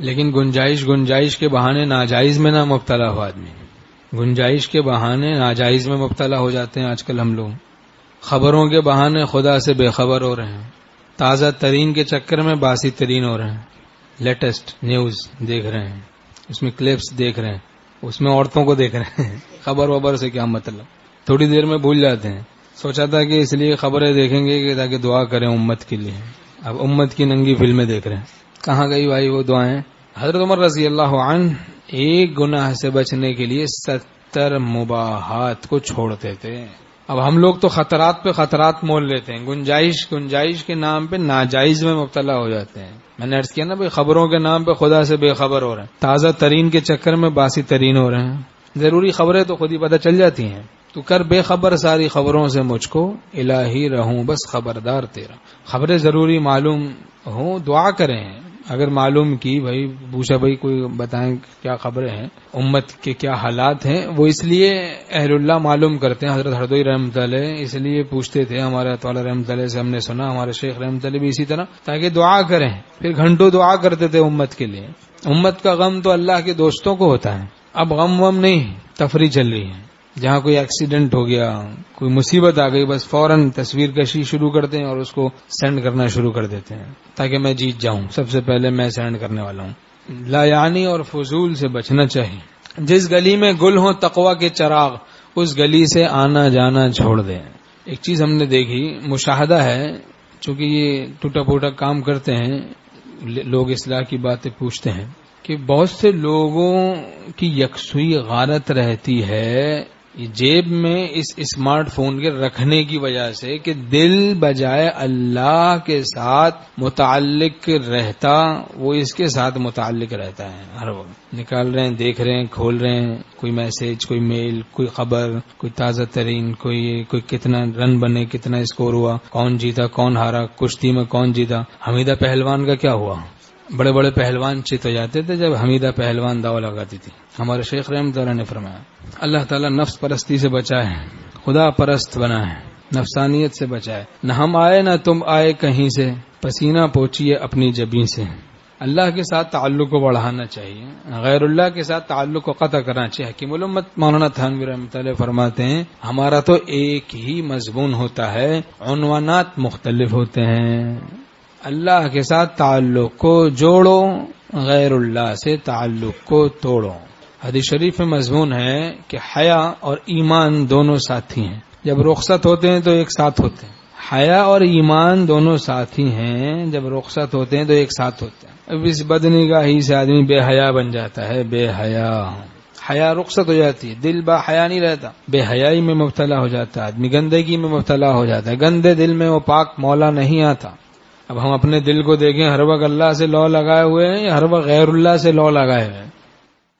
لیکن گنجائش کے بہانے ناجائز میں نہ مبتلا ہو آدمی. گنجائش کے بہانے ناجائز میں مبتلا ہو جاتے ہیں آج کل ہم لوگ. خبروں کے بہانے خدا سے بے خبر ہو رہے ہیں. تازہ ترین کے چکر میں باسی ترین ہو رہے ہیں. لیٹسٹ نیوز دیکھ رہے ہیں, اس میں کلپس دیکھ رہے ہیں, اس میں عورتوں کو دیکھ رہے ہیں. خبر وبر سے کیا مطلب, تھوڑی دیر میں بھول جاتے ہیں. سوچا تھا کہ اس لیے خبریں دیکھیں گے کہ تاکہ دعا کریں امت کے لیے, اب امت کی ننگی فلمیں دیکھ رہے ہیں. کہاں گئی بھائی وہ دعائیں؟ حضرت عمر رضی اللہ عنہ ایک گناہ سے بچنے کے لیے 70 مباحات کو چھوڑتے تھے. اب ہم لوگ تو خطرات پہ خطرات مول لیتے ہیں. گنجائش کے نام پہ ناجائز میں مبتلا ہو جاتے ہیں. میں نے عرض کیا نا بھائی, خبروں کے نام پہ خدا سے بے خبر ہو رہے ہیں. تازہ ترین کے چکر میں باسی ترین ہو رہے ہیں. ضروری خبریں تو خود ہی پتہ چل جاتی ہیں. تو کر بے خبر ساری خبروں سے مجھ کو, الہی رہوں بس خبردار تیرا. خبریں ضروری معلوم ہوں, دعا کریں. اگر معلوم کی بھائی, پوچھا بھائی کوئی بتائیں کیا خبریں ہیں, امت کے کیا حالات ہیں, وہ اس لیے اہل اللہ معلوم کرتے ہیں. حضرت ہردوئی رحمۃ اللہ اس لیے پوچھتے تھے ہمارے تعالی رحمۃ اللہ سے, ہم نے سنا ہمارے شیخ رحمۃ اللہ بھی اسی طرح, تاکہ دعا کریں. پھر گھنٹوں دعا کرتے تھے امت کے لیے. امت کا غم تو اللہ کے دوستوں کو ہوتا ہے. اب غم وم نہیں, تفریح چل رہی ہے. جہاں کوئی ایکسیڈنٹ ہو گیا, کوئی مصیبت آ گئی, بس فوراً تصویر کشی شروع کرتے ہیں اور اس کو سینڈ کرنا شروع کر دیتے ہیں تاکہ میں جیت جاؤں, سب سے پہلے میں سینڈ کرنے والا ہوں. لا یعنی اور فضول سے بچنا چاہیے. جس گلی میں گل ہو تقوی کے چراغ, اس گلی سے آنا جانا چھوڑ دیں. ایک چیز ہم نے دیکھی, مشاہدہ ہے, چونکہ یہ ٹوٹا پھوٹا کام کرتے ہیں لوگ, اصلاح کی باتیں پوچھتے ہیں, کہ بہت سے لوگوں کی یکسوئی غارت رہتی ہے جیب میں اس اسمارٹ فون کے رکھنے کی وجہ سے, کہ دل بجائے اللہ کے ساتھ متعلق رہتا, وہ اس کے ساتھ متعلق رہتا ہے. ہر وقت نکال رہے ہیں, دیکھ رہے ہیں, کھول رہے ہیں, کوئی میسج, کوئی میل, کوئی خبر, کوئی تازہ ترین, کوئی کتنا رن بنے, کتنا اسکور ہوا, کون جیتا, کون ہارا, کشتی میں کون جیتا. حمیدہ پہلوان کا کیا ہوا؟ بڑے بڑے پہلوان چت ہو جاتے تھے جب حمیدہ پہلوان داؤ لگاتی تھی. ہمارے شیخ رحمۃ اللہ نے فرمایا, اللہ تعالیٰ نفس پرستی سے بچائے, خدا پرست بنائے, نفسانیت سے بچائے. نہ ہم آئے نہ تم آئے کہیں سے, پسینہ پوچھیے اپنی جبیں سے. اللہ کے ساتھ تعلق کو بڑھانا چاہیے, غیر اللہ کے ساتھ تعلق کو قطع کرنا چاہیے. حکیم الامت مولانا تھانوی رحمۃ اللہ فرماتے ہیں, ہمارا تو ایک ہی مضمون ہوتا ہے, عنوانات مختلف ہوتے ہیں. اللہ کے ساتھ تعلق کو جوڑو, غیر اللہ سے تعلق کو توڑو. حدیث شریف میں مضمون ہے کہ حیا اور ایمان دونوں ساتھی ہیں. جب رخصت ہوتے ہیں تو ایک ساتھ ہوتے ہیں. حیا اور ایمان دونوں ساتھی ہیں, جب رخصت ہوتے ہیں تو ایک ساتھ ہوتے ہیں. اب اس بدنگاہی سے آدمی بے حیا بن جاتا ہے. بے حیا, حیا رخصت ہو جاتی ہے, دل با حیا نہیں رہتا, بے حیائی میں مبتلا ہو جاتا ہے آدمی, گندگی میں مبتلا ہو جاتا ہے. گندے دل میں وہ پاک مولا نہیں آتا. اب ہم اپنے دل کو دیکھیں, ہر وقت اللہ سے لو لگائے ہوئے ہیں یا ہر وقت غیر اللہ سے لو لگائے ہوئے ہیں؟